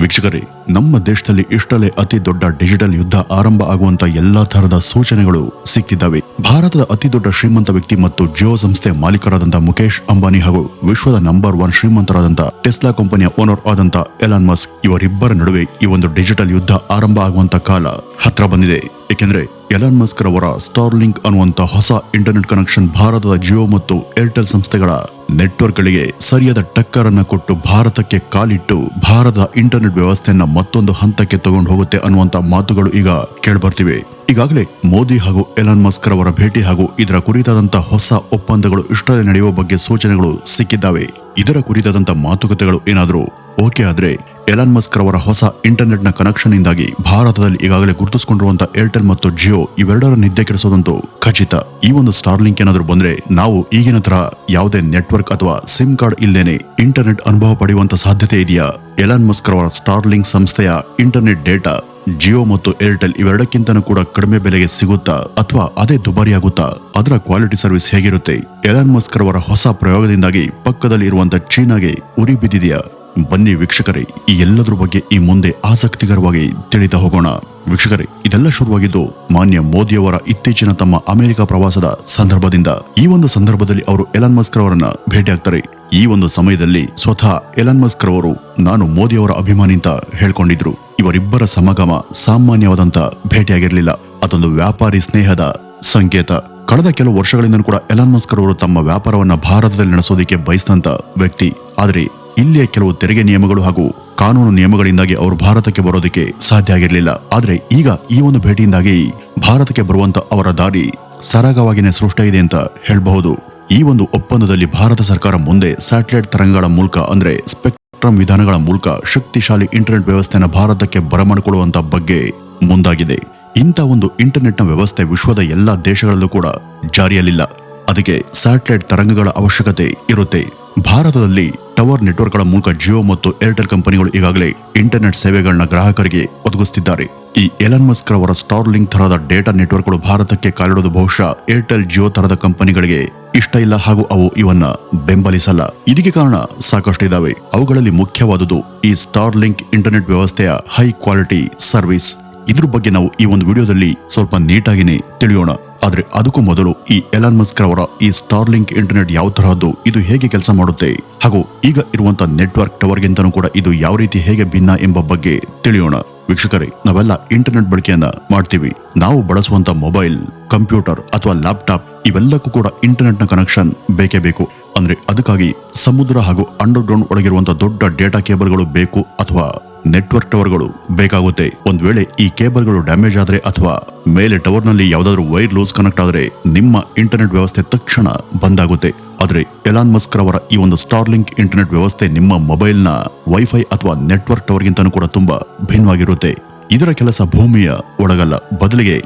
ವೀಕ್ಷಕರೇ, ನಮ್ಮ ದೇಶದಲ್ಲಿ ಇಷ್ಟಲ್ಲೇ ಅತಿ ದೊಡ್ಡ ಡಿಜಿಟಲ್ ಯುದ್ಧ ಆರಂಭ ಆಗುವಂತ ಎಲ್ಲಾ ತರಹದ ಸೂಚನೆಗಳು ಸಿಕ್ತಿದ್ದಾವೆ. ಭಾರತದ ಅತಿ ದೊಡ್ಡ ಶ್ರೀಮಂತ ವ್ಯಕ್ತಿ ಮತ್ತು ಜಿಯೋ ಸಂಸ್ಥೆ ಮಾಲೀಕರಾದಂತಹ ಮುಖೇಶ್ ಅಂಬಾನಿ ಹಾಗೂ ವಿಶ್ವದ ನಂಬರ್ 1 ಶ್ರೀಮಂತರಾದಂತ ಟೆಸ್ಲಾ ಕಂಪನಿಯ ಓನರ್ ಆದಂತ ಎಲಾನ್ ಮಸ್ಕ್ ಇವರಿಬ್ಬರ ನಡುವೆ ಈ ಒಂದು ಡಿಜಿಟಲ್ ಯುದ್ಧ ಆರಂಭ ಆಗುವಂತ ಕಾಲ ಹತ್ರ ಬಂದಿದೆ. ಏಕೆಂದ್ರೆ ಎಲಾನ್ ಮಸ್ಕ್ ರವರ ಸ್ಟಾರ್ಲಿಂಕ್ ಅನ್ನುವಂತ ಹೊಸ ಇಂಟರ್ನೆಟ್ ಕನೆಕ್ಷನ್ ಭಾರತದ ಜಿಯೋ ಮತ್ತು ಏರ್ಟೆಲ್ ಸಂಸ್ಥೆಗಳ ನೆಟ್ವರ್ಕ್ ಗಳಿಗೆ ಸರಿಯಾದ ಟಕ್ಕರ್ ಅನ್ನ ಕೊಟ್ಟು ಭಾರತಕ್ಕೆ ಕಾಲಿಟ್ಟು ಭಾರತದ ಇಂಟರ್ನೆಟ್ ವ್ಯವಸ್ಥೆಯನ್ನ ಮತ್ತೊಂದು ಹಂತಕ್ಕೆ ತಗೊಂಡು ಹೋಗುತ್ತೆ ಅನ್ನುವಂತ ಮಾತುಗಳು ಈಗ ಕೇಳ್ಬರ್ತಿವೆ. ಈಗಾಗಲೇ ಮೋದಿ ಹಾಗೂ ಎಲಾನ್ ಮಸ್ಕ್ ರವರ ಭೇಟಿ ಹಾಗೂ ಇದರ ಕುರಿತಾದಂತ ಹೊಸ ಒಪ್ಪಂದಗಳು ಇಷ್ಟರಲ್ಲೇ ನಡೆಯುವ ಬಗ್ಗೆ ಸೂಚನೆಗಳು ಸಿಕ್ಕಿದ್ದಾವೆ. ಇದರ ಕುರಿತಾದಂತ ಮಾತುಕತೆಗಳು ಏನಾದರೂ ಓಕೆ ಆದ್ರೆ ಎಲಾನ್ ಮಸ್ಕ್ ರವರ ಹೊಸ ಇಂಟರ್ನೆಟ್ ನ ಕನೆಕ್ಷನ್ ಇಂದಾಗಿ ಭಾರತದಲ್ಲಿ ಈಗಾಗಲೇ ಗುರುತಿಸಿಕೊಂಡಿರುವಂತಹ ಏರ್ಟೆಲ್ ಮತ್ತು ಜಿಯೋ ಇವೆರಡರ ನಿದ್ದೆ ಕೆಡಿಸೋದಂತೂ ಖಚಿತ. ಈ ಒಂದು ಸ್ಟಾರ್ಲಿಂಕ್ ಏನಾದರೂ ಬಂದ್ರೆ ನಾವು ಈಗಿನ ತರ ಯಾವುದೇ ನೆಟ್ವರ್ಕ್ ಅಥವಾ ಸಿಮ್ ಕಾರ್ಡ್ ಇಲ್ದೇನೆ ಇಂಟರ್ನೆಟ್ ಅನುಭವ ಪಡೆಯುವಂತ ಸಾಧ್ಯತೆ ಇದೆಯಾ? ಎಲಾನ್ ಮಸ್ಕ್ ರವರ ಸ್ಟಾರ್ಲಿಂಕ್ ಸಂಸ್ಥೆಯ ಇಂಟರ್ನೆಟ್ ಡೇಟಾ ಜಿಯೋ ಮತ್ತು ಏರ್ಟೆಲ್ ಇವೆರಡಕ್ಕಿಂತನೂ ಕೂಡ ಕಡಿಮೆ ಬೆಲೆಗೆ ಸಿಗುತ್ತಾ ಅಥವಾ ಅದೇ ದುಬಾರಿಯಾಗುತ್ತಾ? ಅದರ ಕ್ವಾಲಿಟಿ ಸರ್ವಿಸ್ ಹೇಗಿರುತ್ತೆ? ಎಲಾನ್ ಮಸ್ಕ್ ರವರ ಹೊಸ ಪ್ರಯೋಗದಿಂದಾಗಿ ಪಕ್ಕದಲ್ಲಿ ಇರುವಂತ ಚೀನಾಗೆ ಉರಿ ಬಿದ್ದಿದೆಯಾ? ಬನ್ನಿ ವೀಕ್ಷಕರೇ, ಈ ಎಲ್ಲದರ ಬಗ್ಗೆ ಈ ಮುಂದೆ ಆಸಕ್ತಿಕರವಾಗಿ ತಿಳಿತಾ ಹೋಗೋಣ. ವೀಕ್ಷಕರೇ, ಇದೆಲ್ಲ ಶುರುವಾಗಿದ್ದು ಮಾನ್ಯ ಮೋದಿಯವರ ಇತ್ತೀಚಿನ ತಮ್ಮ ಅಮೆರಿಕ ಪ್ರವಾಸದ ಸಂದರ್ಭದಿಂದ. ಈ ಒಂದು ಸಂದರ್ಭದಲ್ಲಿ ಅವರು ಎಲಾನ್ ಮಸ್ಕ್ ರವರನ್ನ ಭೇಟಿಯಾಗ್ತಾರೆ. ಈ ಒಂದು ಸಮಯದಲ್ಲಿ ಸ್ವತಃ ಎಲಾನ್ ಮಸ್ಕ್ ರವರು ನಾನು ಮೋದಿಯವರ ಅಭಿಮಾನಿ ಅಂತ ಹೇಳ್ಕೊಂಡಿದ್ರು. ಇವರಿಬ್ಬರ ಸಮಾಗಮ ಸಾಮಾನ್ಯವಾದಂತ ಭೇಟಿಯಾಗಿರ್ಲಿಲ್ಲ. ಅದೊಂದು ವ್ಯಾಪಾರಿ ಸ್ನೇಹದ ಸಂಕೇತ. ಕಳೆದ ಕೆಲವು ವರ್ಷಗಳಿಂದ ಕೂಡ ಎಲಾನ್ ಮಸ್ಕ್ ರವರು ತಮ್ಮ ವ್ಯಾಪಾರವನ್ನ ಭಾರತದಲ್ಲಿ ನಡೆಸೋದಕ್ಕೆ ಬಯಸಿದಂತ ವ್ಯಕ್ತಿ. ಆದ್ರೆ ಇಲ್ಲಿಯ ಕೆಲವು ತೆರಿಗೆ ನಿಯಮಗಳು ಹಾಗೂ ಕಾನೂನು ನಿಯಮಗಳಿಂದಾಗಿ ಅವರು ಭಾರತಕ್ಕೆ ಬರೋದಕ್ಕೆ ಸಾಧ್ಯ ಆಗಿರಲಿಲ್ಲ. ಆದ್ರೆ ಈಗ ಈ ಒಂದು ಭೇಟಿಯಿಂದಾಗಿ ಭಾರತಕ್ಕೆ ಬರುವಂತ ಅವರ ದಾರಿ ಸರಾಗವಾಗಿನೇ ಸೃಷ್ಟಿಯಾಗಿದೆ ಅಂತ ಹೇಳಬಹುದು. ಈ ಒಂದು ಒಪ್ಪಂದದಲ್ಲಿ ಭಾರತ ಸರ್ಕಾರ ಮುಂದೆ ಸ್ಯಾಟಲೈಟ್ ತರಂಗಗಳ ಮೂಲಕ ಅಂದ್ರೆ ಸ್ಪೆಕ್ಟ್ರಮ್ ವಿಧಾನಗಳ ಮೂಲಕ ಶಕ್ತಿಶಾಲಿ ಇಂಟರ್ನೆಟ್ ವ್ಯವಸ್ಥೆಯನ್ನು ಭಾರತಕ್ಕೆ ಬರಮಾಡಿಕೊಳ್ಳುವಂತ ಬಗ್ಗೆ ಮುಂದಾಗಿದೆ. ಇಂಥ ಒಂದು ಇಂಟರ್ನೆಟ್ ನ ವ್ಯವಸ್ಥೆ ವಿಶ್ವದ ಎಲ್ಲಾ ದೇಶಗಳಲ್ಲೂ ಕೂಡ ಜಾರಿಯಲ್ಲಿಲ್ಲ. ಅದಕ್ಕೆ ಸ್ಯಾಟಲೈಟ್ ತರಂಗಗಳ ಅವಶ್ಯಕತೆ ಇರುತ್ತೆ. ಭಾರತದಲ್ಲಿ ಟವರ್ ನೆಟ್ವರ್ಕ್ಗಳ ಮೂಲಕ ಜಿಯೋ ಮತ್ತು ಏರ್ಟೆಲ್ ಕಂಪನಿಗಳು ಈಗಾಗಲೇ ಇಂಟರ್ನೆಟ್ ಸೇವೆಗಳನ್ನ ಗ್ರಾಹಕರಿಗೆ ಒದಗಿಸುತ್ತಿದ್ದಾರೆ. ಈ ಎಲಾನ್ ಮಸ್ಕ್ ರವರ ಸ್ಟಾರ್ಲಿಂಕ್ ತರಹದ ಡೇಟಾ ನೆಟ್ವರ್ಕ್ಗಳು ಭಾರತಕ್ಕೆ ಕಾಲಿಡೋದು ಬಹುಶಃ ಏರ್ಟೆಲ್ ಜಿಯೋ ತರದ ಕಂಪನಿಗಳಿಗೆ ಇಷ್ಟ ಇಲ್ಲ ಹಾಗೂ ಅವು ಇವನ್ನ ಬೆಂಬಲಿಸಲ್ಲ. ಇದಕ್ಕೆ ಕಾರಣ ಸಾಕಷ್ಟು ಇದಾವೆ. ಅವುಗಳಲ್ಲಿ ಮುಖ್ಯವಾದುದು ಈ ಸ್ಟಾರ್ಲಿಂಕ್ ಇಂಟರ್ನೆಟ್ ವ್ಯವಸ್ಥೆಯ ಹೈ ಕ್ವಾಲಿಟಿ ಸರ್ವಿಸ್. ಇದ್ರ ಬಗ್ಗೆ ನಾವು ಈ ಒಂದು ವಿಡಿಯೋದಲ್ಲಿ ಸ್ವಲ್ಪ ನೀಟಾಗಿನೇ ತಿಳಿಯೋಣ. ಆದ್ರೆ ಅದಕ್ಕೂ ಮೊದಲು ಈ ಎಲಾನ್ ಮಸ್ಕ್ ರವರ ಈ ಸ್ಟಾರ್ಲಿಂಕ್ ಇಂಟರ್ನೆಟ್ ಯಾವ ತರಹದ್ದು, ಇದು ಹೇಗೆ ಕೆಲಸ ಮಾಡುತ್ತೆ ಹಾಗೂ ಈಗ ಇರುವಂತಹ ನೆಟ್ವರ್ಕ್ ಟವರ್ಗಿಂತನೂ ಕೂಡ ಇದು ಯಾವ ರೀತಿ ಹೇಗೆ ಭಿನ್ನ ಎಂಬ ಬಗ್ಗೆ ತಿಳಿಯೋಣ. ವೀಕ್ಷಕರೇ, ನಾವೆಲ್ಲ ಇಂಟರ್ನೆಟ್ ಬಳಕೆಯನ್ನ ಮಾಡ್ತೀವಿ. ನಾವು ಬಳಸುವಂತ ಮೊಬೈಲ್, ಕಂಪ್ಯೂಟರ್ ಅಥವಾ ಲ್ಯಾಪ್ಟಾಪ್ ಇವೆಲ್ಲಕ್ಕೂ ಕೂಡ ಇಂಟರ್ನೆಟ್ ನ ಕನೆಕ್ಷನ್ ಬೇಕೇ ಬೇಕು. ಅಂದ್ರೆ ಅದಕ್ಕಾಗಿ ಸಮುದ್ರ ಹಾಗೂ ಅಂಡರ್ ಗ್ರೌಂಡ್ ಒಳಗಿರುವಂತಹ ದೊಡ್ಡ ಡೇಟಾ ಕೇಬಲ್ಗಳು ಬೇಕು ಅಥವಾ ನೆಟ್ವರ್ಕ್ ಟವರ್ಗಳು ಬೇಕಾಗುತ್ತೆ. ಒಂದ್ ವೇಳೆ ಈ ಕೇಬಲ್ಗಳು ಡ್ಯಾಮೇಜ್ ಆದ್ರೆ ಅಥವಾ ಮೇಲೆ ಟವರ್ ನಲ್ಲಿ ಯಾವ್ದಾದ್ರು ವೈರ್ ಲೂಸ್ ಕನೆಕ್ಟ್ ಆದ್ರೆ ನಿಮ್ಮ ಇಂಟರ್ನೆಟ್ ವ್ಯವಸ್ಥೆ ತಕ್ಷಣ ಬಂದಾಗುತ್ತೆ. ಆದ್ರೆ ಎಲಾನ್ ಮಸ್ಕ್ ರವರ ಈ ಒಂದು ಸ್ಟಾರ್ಲಿಂಕ್ ಇಂಟರ್ನೆಟ್ ವ್ಯವಸ್ಥೆ ನಿಮ್ಮ ಮೊಬೈಲ್ ನ ವೈಫೈ ಅಥವಾ ನೆಟ್ವರ್ಕ್ ಟವರ್ ಗಿಂತನೂ ಕೂಡ ತುಂಬಾ ಭಿನ್ನವಾಗಿರುತ್ತೆ. ಇದರ ಕೆಲಸ ಭೂಮಿಯ ಒಳಗಲ್ಲ, ಬದಲಿಗೆ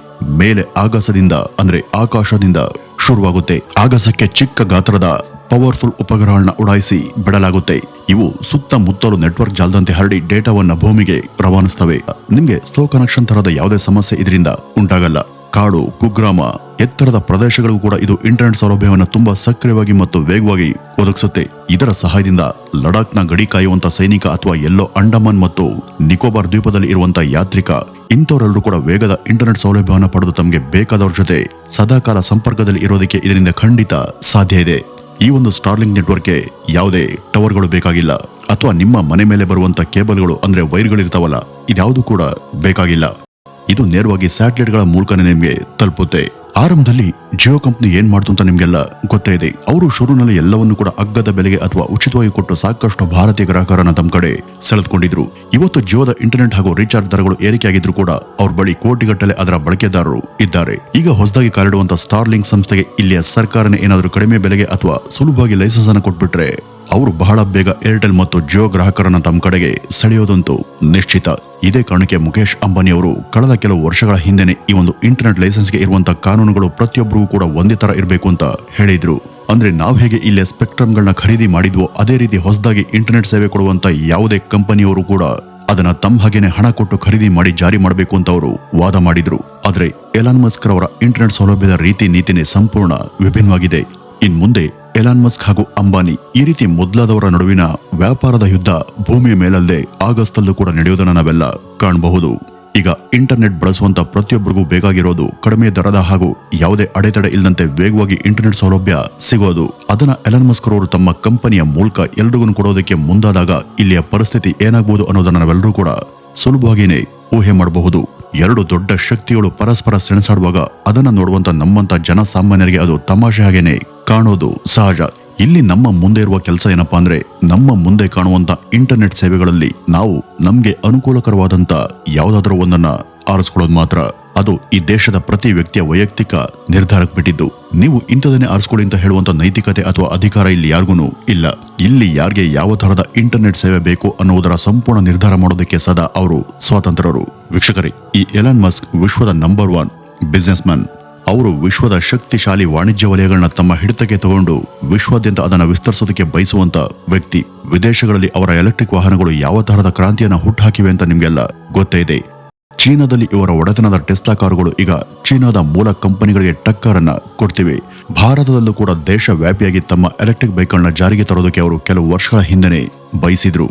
ಮೇಲೆ ಆಕಾಶದಿಂದ ಶುರುವಾಗುತ್ತೆ. ಆಗಸಕ್ಕೆ ಚಿಕ್ಕ ಗಾತ್ರದ ಪವರ್ಫುಲ್ ಉಪಗ್ರಹಗಳನ್ನ ಉಡಾಯಿಸಿ ಬಿಡಲಾಗುತ್ತೆ. ಇವು ಸುತ್ತಮುತ್ತಲು ನೆಟ್ವರ್ಕ್ ಜಾಲದಂತೆ ಹರಡಿ ಡೇಟಾವನ್ನ ಭೂಮಿಗೆ ರವಾನಿಸ್ತವೆ. ನಿಮ್ಗೆ ಸ್ಲೋ ಕನೆಕ್ಷನ್ ತರಹದ ಯಾವುದೇ ಸಮಸ್ಯೆ ಇದರಿಂದ ಉಂಟಾಗಲ್ಲ. ಕಾಡು, ಕುಗ್ರಾಮ, ಎತ್ತರದ ಪ್ರದೇಶಗಳಿಗೂ ಕೂಡ ಇದು ಇಂಟರ್ನೆಟ್ ಸೌಲಭ್ಯವನ್ನು ತುಂಬಾ ಸಕ್ರಿಯವಾಗಿ ಮತ್ತು ವೇಗವಾಗಿ ಒದಗಿಸುತ್ತೆ. ಇದರ ಸಹಾಯದಿಂದ ಲಡಾಖ್ನ ಗಡಿ ಕಾಯುವಂತ ಸೈನಿಕ ಅಥವಾ ಎಲ್ಲೋ ಅಂಡಮಾನ್ ಮತ್ತು ನಿಕೋಬಾರ್ ದ್ವೀಪದಲ್ಲಿ ಇರುವಂತ ಯಾತ್ರಿಕ ಇಂಥವರೆಲ್ಲರೂ ಕೂಡ ವೇಗದ ಇಂಟರ್ನೆಟ್ ಸೌಲಭ್ಯವನ್ನು ಪಡೆದು ತಮಗೆ ಬೇಕಾದವ್ರ ಜೊತೆ ಸದಾಕಾಲ ಸಂಪರ್ಕದಲ್ಲಿ ಇರೋದಕ್ಕೆ ಇದರಿಂದ ಖಂಡಿತ ಸಾಧ್ಯ ಇದೆ. ಈ ಒಂದು ಸ್ಟಾರ್ಲಿಂಕ್ ನೆಟ್ವರ್ಕ್ಗೆ ಯಾವುದೇ ಟವರ್ಗಳು ಬೇಕಾಗಿಲ್ಲ ಅಥವಾ ನಿಮ್ಮ ಮನೆ ಮೇಲೆ ಬರುವಂತ ಕೇಬಲ್ಗಳು ಅಂದ್ರೆ ವೈರ್ಗಳಿರ್ತಾವಲ್ಲ, ಇದ್ಯಾವುದು ಕೂಡ ಬೇಕಾಗಿಲ್ಲ. ಇದು ನೇರವಾಗಿ ಸ್ಯಾಟಲೈಟ್ಗಳ ಮೂಲಕನೇ ನಿಮ್ಗೆ ತಲುಪುತ್ತೆ. ಆರಂಭದಲ್ಲಿ ಜಿಯೋ ಕಂಪನಿ ಏನ್ ಮಾಡ್ತು ಅಂತ ನಿಮ್ಗೆಲ್ಲ ಗೊತ್ತೇ ಇದೆ. ಅವರು ಶುರುನಲ್ಲಿ ಎಲ್ಲವನ್ನೂ ಕೂಡ ಅಗ್ಗದ ಬೆಲೆಗೆ ಅಥವಾ ಉಚಿತವಾಗಿ ಕೊಟ್ಟು ಸಾಕಷ್ಟು ಭಾರತೀಯ ಗ್ರಾಹಕರನ್ನ ತಮ್ಮ ಕಡೆ ಸೆಳೆದುಕೊಂಡಿದ್ರು. ಇವತ್ತು ಜಿಯೋದ ಇಂಟರ್ನೆಟ್ ಹಾಗೂ ರೀಚಾರ್ಜ್ ದರಗಳು ಏರಿಕೆಯಾಗಿದ್ರು ಕೂಡ ಅವ್ರ ಬಳಿ ಕೋಟಿಗಟ್ಟಲೆ ಅದರ ಬಳಕೆದಾರರು ಇದ್ದಾರೆ. ಈಗ ಹೊಸದಾಗಿ ಕಾಲಿಡುವಂತ ಸ್ಟಾರ್ಲಿಂಕ್ ಸಂಸ್ಥೆಗೆ ಇಲ್ಲಿಯ ಸರ್ಕಾರನೇ ಏನಾದರೂ ಕಡಿಮೆ ಬೆಲೆಗೆ ಅಥವಾ ಸುಲಭವಾಗಿ ಲೈಸೆನ್ಸ್ ಅನ್ನು ಕೊಟ್ಬಿಟ್ರೆ ಅವರು ಬಹಳ ಬೇಗ ಏರ್ಟೆಲ್ ಮತ್ತು ಜಿಯೋ ಗ್ರಾಹಕರನ್ನ ತಮ್ಮ ಕಡೆಗೆ ಸೆಳೆಯೋದಂತೂ ನಿಶ್ಚಿತ. ಇದೇ ಕಾರಣಕ್ಕೆ ಮುಖೇಶ್ ಅಂಬಾನಿ ಅವರು ಕಳೆದ ಕೆಲವು ವರ್ಷಗಳ ಹಿಂದೆನೆ ಈ ಒಂದು ಇಂಟರ್ನೆಟ್ ಲೈಸೆನ್ಸ್ಗೆ ಇರುವಂತಹ ಕಾನೂನುಗಳು ಪ್ರತಿಯೊಬ್ಬರಿಗೂ ಕೂಡ ಒಂದೇ ತರ ಇರಬೇಕು ಅಂತ ಹೇಳಿದ್ರು. ಅಂದ್ರೆ ನಾವು ಹೇಗೆ ಇಲ್ಲಿ ಸ್ಪೆಕ್ಟ್ರಮ್ಗಳನ್ನ ಖರೀದಿ ಮಾಡಿದ್ವೋ ಅದೇ ರೀತಿ ಹೊಸದಾಗಿ ಇಂಟರ್ನೆಟ್ ಸೇವೆ ಕೊಡುವಂತ ಯಾವುದೇ ಕಂಪನಿಯವರು ಕೂಡ ಅದನ್ನ ತಮ್ಮ ಹಾಗೇನೆ ಹಣ ಕೊಟ್ಟು ಖರೀದಿ ಮಾಡಿ ಜಾರಿ ಮಾಡಬೇಕು ಅಂತ ಅವರು ವಾದ ಮಾಡಿದ್ರು. ಆದ್ರೆ ಎಲಾನ್ ಮಸ್ಕ್ ರವರ ಇಂಟರ್ನೆಟ್ ಸೌಲಭ್ಯದ ರೀತಿ ನೀತಿನೇ ಸಂಪೂರ್ಣ ವಿಭಿನ್ನವಾಗಿದೆ. ಇನ್ ಮುಂದೆ ಎಲಾನ್ ಮಸ್ಕ್ ಹಾಗೂ ಅಂಬಾನಿ ಈ ರೀತಿ ಮೊದಲಾದವರ ನಡುವಿನ ವ್ಯಾಪಾರದ ಯುದ್ಧ ಭೂಮಿಯ ಮೇಲಲ್ಲದೆ ಆಗಸ್ತಲ್ಲೂ ಕೂಡ ನಡೆಯೋದನ್ನ ನಾವೆಲ್ಲ ಕಾಣಬಹುದು. ಈಗ ಇಂಟರ್ನೆಟ್ ಬಳಸುವಂತ ಪ್ರತಿಯೊಬ್ಬರಿಗೂ ಬೇಕಾಗಿರೋದು ಕಡಿಮೆ ದರದ ಹಾಗೂ ಯಾವುದೇ ಅಡೆತಡೆ ಇಲ್ಲದಂತೆ ವೇಗವಾಗಿ ಇಂಟರ್ನೆಟ್ ಸೌಲಭ್ಯ ಸಿಗೋದು. ಅದನ್ನ ಎಲಾನ್ ಮಸ್ಕ್ ಅವರು ತಮ್ಮ ಕಂಪನಿಯ ಮೂಲಕ ಎಲ್ರಿಗೂ ಕೊಡೋದಕ್ಕೆ ಮುಂದಾದಾಗ ಇಲ್ಲಿಯ ಪರಿಸ್ಥಿತಿ ಏನಾಗಬಹುದು ಅನ್ನೋದನ್ನ ನಾವೆಲ್ಲರೂ ಕೂಡ ಸುಲಭವಾಗಿಯೇ ಊಹೆ ಮಾಡಬಹುದು. ಎರಡು ದೊಡ್ಡ ಶಕ್ತಿಗಳು ಪರಸ್ಪರ ಸೆಣಸಾಡುವಾಗ ಅದನ್ನ ನೋಡುವಂತ ನಮ್ಮಂತ ಜನಸಾಮಾನ್ಯರಿಗೆ ಅದು ತಮಾಷೆ ಹಾಗೇನೆ ಕಾಣೋದು ಸಹಜ. ಇಲ್ಲಿ ನಮ್ಮ ಮುಂದೆ ಇರುವ ಕೆಲಸ ಏನಪ್ಪಾ ಅಂದ್ರೆ, ನಮ್ಮ ಮುಂದೆ ಕಾಣುವಂತ ಇಂಟರ್ನೆಟ್ ಸೇವೆಗಳಲ್ಲಿ ನಾವು ನಮ್ಗೆ ಅನುಕೂಲಕರವಾದಂತ ಯಾವುದಾದ್ರೂ ಒಂದನ್ನ ಆರಿಸ್ಕೊಳ್ಳೋದು ಮಾತ್ರ. ಅದು ಈ ದೇಶದ ಪ್ರತಿ ವ್ಯಕ್ತಿಯ ವೈಯಕ್ತಿಕ ನಿರ್ಧಾರಕ್ಕೆ ಬಿಟ್ಟಿದ್ದು. ನೀವು ಇಂಥದನ್ನೇ ಆರಿಸ್ಕೊಳ್ಳಿ ಅಂತ ಹೇಳುವಂತ ನೈತಿಕತೆ ಅಥವಾ ಅಧಿಕಾರ ಇಲ್ಲಿ ಯಾರಿಗೂ ಇಲ್ಲ. ಇಲ್ಲಿ ಯಾರಿಗೆ ಯಾವ ತರಹದ ಇಂಟರ್ನೆಟ್ ಸೇವೆ ಬೇಕು ಅನ್ನುವುದರ ಸಂಪೂರ್ಣ ನಿರ್ಧಾರ ಮಾಡೋದಕ್ಕೆ ಸದಾ ಅವರು ಸ್ವಾತಂತ್ರ್ಯರು. ವೀಕ್ಷಕರೇ, ಈ ಎಲಾನ್ ಮಸ್ಕ್ ವಿಶ್ವದ ನಂಬರ್ 1 ಬಿಸ್ನೆಸ್ ಮ್ಯಾನ್. ಅವರು ವಿಶ್ವದ ಶಕ್ತಿಶಾಲಿ ವಾಣಿಜ್ಯ ವಲಯಗಳನ್ನ ತಮ್ಮ ಹಿಡಿತಕ್ಕೆ ತಗೊಂಡು ವಿಶ್ವಾದ್ಯಂತ ಅದನ್ನು ವಿಸ್ತರಿಸೋದಕ್ಕೆ ಬಯಸುವಂತ ವ್ಯಕ್ತಿ. ವಿದೇಶಗಳಲ್ಲಿ ಅವರ ಎಲೆಕ್ಟ್ರಿಕ್ ವಾಹನಗಳು ಯಾವ ತರಹದ ಕ್ರಾಂತಿಯನ್ನ ಹುಟ್ಟುಹಾಕಿವೆ ಅಂತ ನಿಮ್ಗೆಲ್ಲ ಗೊತ್ತೇ ಇದೆ. ಚೀನಾದಲ್ಲಿ ಇವರ ಒಡೆತನದ ಟೆಸ್ಲಾ ಕಾರುಗಳು ಈಗ ಚೀನಾದ ಮೂಲ ಕಂಪನಿಗಳಿಗೆ ಟಕ್ಕರನ್ನ ಕೊಡ್ತಿವೆ. ಭಾರತದಲ್ಲೂ ಕೂಡ ದೇಶ ವ್ಯಾಪಿಯಾಗಿ ತಮ್ಮ ಎಲೆಕ್ಟ್ರಿಕ್ ಬೈಕ್ಗಳನ್ನ ಜಾರಿಗೆ ತರೋದಕ್ಕೆ ಅವರು ಕೆಲವು ವರ್ಷಗಳ ಹಿಂದೆನೆ ಬಯಸಿದ್ರು.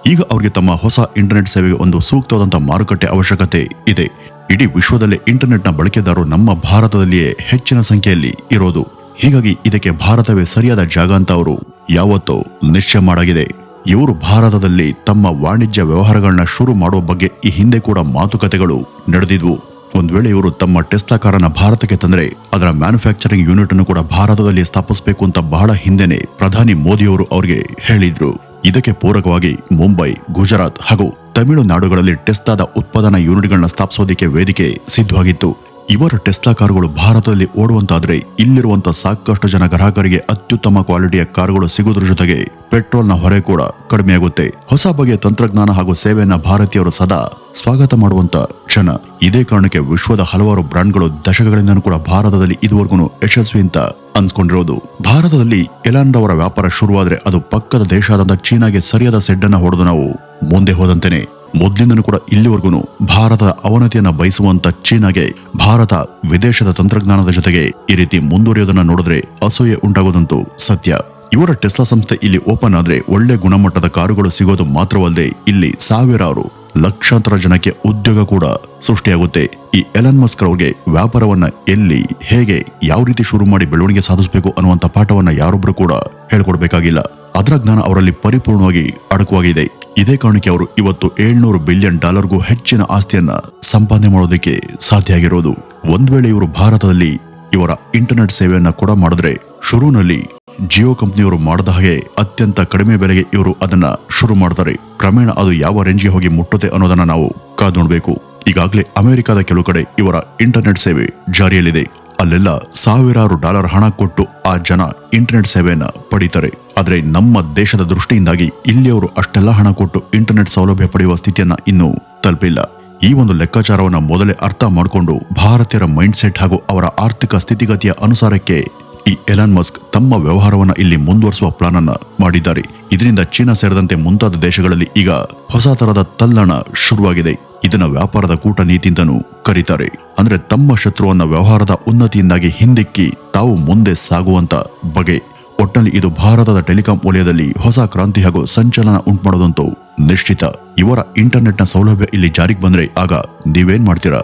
ಈಗ ಅವರಿಗೆ ತಮ್ಮ ಹೊಸ ಇಂಟರ್ನೆಟ್ ಸೇವೆಗೆ ಒಂದು ಸೂಕ್ತವಾದಂತಹ ಮಾರುಕಟ್ಟೆ ಅವಶ್ಯಕತೆ ಇದೆ. ಇಡೀ ವಿಶ್ವದಲ್ಲೇ ಇಂಟರ್ನೆಟ್ನ ಬಳಕೆದಾರರು ನಮ್ಮ ಭಾರತದಲ್ಲಿಯೇ ಹೆಚ್ಚಿನ ಸಂಖ್ಯೆಯಲ್ಲಿ ಇರೋದು. ಹೀಗಾಗಿ ಇದಕ್ಕೆ ಭಾರತವೇ ಸರಿಯಾದ ಜಾಗ ಅಂತ ಅವರು ಯಾವತ್ತೋ ನಿಶ್ಚಯ ಮಾಡಾಗಿದೆ. ಇವರು ಭಾರತದಲ್ಲಿ ತಮ್ಮ ವಾಣಿಜ್ಯ ವ್ಯವಹಾರಗಳನ್ನ ಶುರು ಮಾಡುವ ಬಗ್ಗೆ ಈ ಹಿಂದೆ ಕೂಡ ಮಾತುಕತೆಗಳು ನಡೆದಿದ್ವು. ಒಂದ್ ವೇಳೆ ಇವರು ತಮ್ಮ ಟೆಸ್ಲಾ ಕಾರನ್ನ ಭಾರತಕ್ಕೆ ತಂದ್ರೆ ಅದರ ಮ್ಯಾನುಫ್ಯಾಕ್ಚರಿಂಗ್ ಯೂನಿಟ್ ಅನ್ನು ಕೂಡ ಭಾರತದಲ್ಲಿ ಸ್ಥಾಪಿಸಬೇಕು ಅಂತ ಬಹಳ ಹಿಂದೆನೆ ಪ್ರಧಾನಿ ಮೋದಿಯವರು ಅವರಿಗೆ ಹೇಳಿದ್ರು. ಇದಕ್ಕೆ ಪೂರಕವಾಗಿ ಮುಂಬೈ, ಗುಜರಾತ್ ಹಾಗೂ ತಮಿಳುನಾಡುಗಳಲ್ಲಿ ಟೆಸ್ಲಾದ ಉತ್ಪಾದನಾ ಯೂನಿಟ್ಗಳನ್ನ ಸ್ಥಾಪಿಸೋದಕ್ಕೆ ವೇದಿಕೆ ಸಿದ್ಧವಾಗಿತ್ತು. ಇವರ ಟೆಸ್ಲಾ ಕಾರುಗಳು ಭಾರತದಲ್ಲಿ ಓಡುವಂತಾದ್ರೆ ಇಲ್ಲಿರುವಂತ ಸಾಕಷ್ಟು ಜನ ಗ್ರಾಹಕರಿಗೆ ಅತ್ಯುತ್ತಮ ಕ್ವಾಲಿಟಿಯ ಕಾರುಗಳು ಸಿಗೋದ್ರ ಜೊತೆಗೆ ಪೆಟ್ರೋಲ್ನ ಹೊರೆ ಕೂಡ ಕಡಿಮೆಯಾಗುತ್ತೆ. ಹೊಸ ಬಗೆಯ ತಂತ್ರಜ್ಞಾನ ಹಾಗೂ ಸೇವೆಯನ್ನ ಭಾರತೀಯರು ಸದಾ ಸ್ವಾಗತ ಮಾಡುವಂತ ಜನ. ಇದೇ ಕಾರಣಕ್ಕೆ ವಿಶ್ವದ ಹಲವಾರು ಬ್ರಾಂಡ್ಗಳು ದಶಕಗಳಿಂದನೂ ಕೂಡ ಭಾರತದಲ್ಲಿ ಇದುವರೆಗೂ ಯಶಸ್ವಿ ಅಂತ ಅನ್ಸ್ಕೊಂಡಿರೋದು. ಭಾರತದಲ್ಲಿ ಎಲಾನ್ ಅವರ ವ್ಯಾಪಾರ ಶುರುವಾದ್ರೆ ಅದು ಪಕ್ಕದ ದೇಶಾದಂತ ಚೀನಾಗೆ ಸರಿಯಾದ ಸೆಡ್ಡನ್ನ ಹೊಡೆದು ನಾವು ಮುಂದೆ ಹೋದಂತೆನೆ. ಮೊದಲಿಂದನೂ ಕೂಡ ಇಲ್ಲಿವರೆಗೂ ಭಾರತದ ಅವನತಿಯನ್ನ ಬಯಸುವಂತ ಚೀನಾಗೆ ಭಾರತ ವಿದೇಶದ ತಂತ್ರಜ್ಞಾನದ ಜೊತೆಗೆ ಈ ರೀತಿ ಮುಂದುವರಿಯೋದನ್ನ ನೋಡಿದ್ರೆ ಅಸೂಯೆ ಉಂಟಾಗೋದಂತೂ ಸತ್ಯ. ಇವರ ಟೆಸ್ಲಾ ಸಂಸ್ಥೆ ಇಲ್ಲಿ ಓಪನ್ ಆದ್ರೆ ಒಳ್ಳೆ ಗುಣಮಟ್ಟದ ಕಾರುಗಳು ಸಿಗೋದು ಮಾತ್ರವಲ್ಲದೆ ಇಲ್ಲಿ ಸಾವಿರಾರು ಲಕ್ಷಾಂತರ ಜನಕ್ಕೆ ಉದ್ಯೋಗ ಕೂಡ ಸೃಷ್ಟಿಯಾಗುತ್ತೆ. ಈ ಎಲಾನ್ ಮಸ್ಕ್ ಅವ್ರಿಗೆ ವ್ಯಾಪಾರವನ್ನ ಎಲ್ಲಿ, ಹೇಗೆ, ಯಾವ ರೀತಿ ಶುರು ಮಾಡಿ ಬೆಳವಣಿಗೆ ಸಾಧಿಸಬೇಕು ಅನ್ನುವಂತ ಪಾಠವನ್ನ ಯಾರೊಬ್ರು ಕೂಡ ಹೇಳ್ಕೊಡ್ಬೇಕಾಗಿಲ್ಲ. ಅದರ ಜ್ಞಾನ ಅವರಲ್ಲಿ ಪರಿಪೂರ್ಣವಾಗಿ ಅಡಕವಾಗಿದೆ. ಇದೇ ಕಾರಣಕ್ಕೆ ಅವರು ಇವತ್ತು $700 ಬಿಲಿಯನ್ ಹೆಚ್ಚಿನ ಆಸ್ತಿಯನ್ನ ಸಂಪಾದನೆ ಮಾಡೋದಕ್ಕೆ ಸಾಧ್ಯ ಆಗಿರೋದು. ಒಂದ್ ವೇಳೆ ಇವರು ಭಾರತದಲ್ಲಿ ಇವರ ಇಂಟರ್ನೆಟ್ ಸೇವೆಯನ್ನ ಕೂಡ ಮಾಡಿದ್ರೆ ಶುರುವಿನಲ್ಲಿ ಜಿಯೋ ಕಂಪನಿಯವರು ಮಾಡದ ಹಾಗೆ ಅತ್ಯಂತ ಕಡಿಮೆ ಬೆಲೆಗೆ ಇವರು ಅದನ್ನ ಶುರು ಮಾಡ್ತಾರೆ. ಕ್ರಮೇಣ ಅದು ಯಾವ ರೇಂಜ್ಗೆ ಹೋಗಿ ಮುಟ್ಟುತ್ತೆ ಅನ್ನೋದನ್ನ ನಾವು ಕಾದು ನೋಡ್ಬೇಕು. ಈಗಾಗಲೇ ಅಮೆರಿಕದ ಕೆಲವು ಕಡೆ ಇವರ ಇಂಟರ್ನೆಟ್ ಸೇವೆ ಜಾರಿಯಲ್ಲಿದೆ. ಅಲ್ಲೆಲ್ಲ ಸಾವಿರಾರು $1,000 ಹಣ ಕೊಟ್ಟು ಆ ಜನ ಇಂಟರ್ನೆಟ್ ಸೇವೆಯನ್ನ ಪಡೀತಾರೆ. ಆದ್ರೆ ನಮ್ಮ ದೇಶದ ದೃಷ್ಟಿಯಿಂದಾಗಿ ಇಲ್ಲಿಯವರು ಅಷ್ಟೆಲ್ಲ ಹಣ ಕೊಟ್ಟು ಇಂಟರ್ನೆಟ್ ಸೌಲಭ್ಯ ಪಡೆಯುವ ಸ್ಥಿತಿಯನ್ನ ಇನ್ನೂ ತಲುಪಿಲ್ಲ. ಈ ಒಂದು ಲೆಕ್ಕಾಚಾರವನ್ನ ಮೊದಲೇ ಅರ್ಥ ಮಾಡಿಕೊಂಡು ಭಾರತೀಯರ ಮೈಂಡ್ ಸೆಟ್ ಹಾಗೂ ಅವರ ಆರ್ಥಿಕ ಸ್ಥಿತಿಗತಿಯ ಅನುಸಾರಕ್ಕೆ ಈ ಎಲಾನ್ ಮಸ್ಕ್ ತಮ್ಮ ವ್ಯವಹಾರವನ್ನ ಇಲ್ಲಿ ಮುಂದುವರಿಸುವ ಪ್ಲಾನ್ ಅನ್ನ ಮಾಡಿದ್ದಾರೆ. ಇದರಿಂದ ಚೀನಾ ಸೇರಿದಂತೆ ಮುಂತಾದ ದೇಶಗಳಲ್ಲಿ ಈಗ ಹೊಸ ತರದ ತಲ್ಲಣ ಶುರುವಾಗಿದೆ. ಇದನ್ನ ವ್ಯಾಪಾರದ ಕೂಟ ನೀತಿ ಅಂತಾನೂ ಕರೀತಾರೆ. ಅಂದ್ರೆ ತಮ್ಮ ಶತ್ರುವನ್ನ ವ್ಯವಹಾರದ ಉನ್ನತಿಯಿಂದಾಗಿ ಹಿಂದಿಕ್ಕಿ ತಾವು ಮುಂದೆ ಸಾಗುವಂತ ಬಗೆ. ಒಟ್ಟಿನಲ್ಲಿ ಇದು ಭಾರತದ ಟೆಲಿಕಾಂ ವಲಯದಲ್ಲಿ ಹೊಸ ಕ್ರಾಂತಿ ಹಾಗೂ ಸಂಚಲನ ಉಂಟುಮಾಡೋದಂತೂ ನಿಶ್ಚಿತ. ಇವರ ಇಂಟರ್ನೆಟ್ನ ಸೌಲಭ್ಯ ಇಲ್ಲಿ ಜಾರಿಗೆ ಬಂದ್ರೆ ಆಗ ನೀವೇನ್ ಮಾಡ್ತೀರಾ?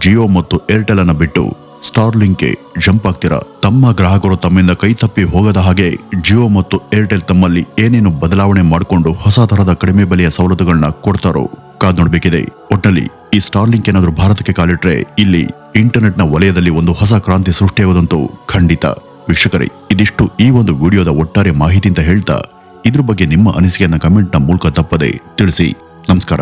ಜಿಯೋ ಮತ್ತು ಏರ್ಟೆಲ್ ಅನ್ನ ಬಿಟ್ಟು ಸ್ಟಾರ್ಲಿಂಕ್ಗೆ ಜಂಪ್ ಆಗ್ತೀರಾ? ತಮ್ಮ ಗ್ರಾಹಕರು ತಮ್ಮಿಂದ ಕೈ ತಪ್ಪಿ ಹೋಗದ ಹಾಗೆ ಜಿಯೋ ಮತ್ತು ಏರ್ಟೆಲ್ ತಮ್ಮಲ್ಲಿ ಏನೇನು ಬದಲಾವಣೆ ಮಾಡಿಕೊಂಡು ಹೊಸ ತರಹದ ಕಡಿಮೆ ಬೆಲೆಯ ಸವಲತ್ತುಗಳನ್ನ ಕೊಡ್ತಾರೋ ಕಾದ್ ನೋಡ್ಬೇಕಿದೆ. ಒಟ್ಟಿನಲ್ಲಿ ಈ ಸ್ಟಾರ್ಲಿಂಕ್ ಏನಾದ್ರೂ ಭಾರತಕ್ಕೆ ಕಾಲಿಟ್ರೆ ಇಲ್ಲಿ ಇಂಟರ್ನೆಟ್ನ ವಲಯದಲ್ಲಿ ಒಂದು ಹೊಸ ಕ್ರಾಂತಿ ಸೃಷ್ಟಿಯಾಗೋದಂತೂ ಖಂಡಿತ. ವೀಕ್ಷಕರೇ, ಇದಿಷ್ಟು ಈ ಒಂದು ವಿಡಿಯೋದ ಒಟ್ಟಾರೆ ಮಾಹಿತಿ ಅಂತ ಹೇಳ್ತಾ ಇದ್ರ ಬಗ್ಗೆ ನಿಮ್ಮ ಅನಿಸಿಕೆಯನ್ನ ಕಮೆಂಟ್ನ ಮೂಲಕ ತಪ್ಪದೆ ತಿಳಿಸಿ. ನಮಸ್ಕಾರ.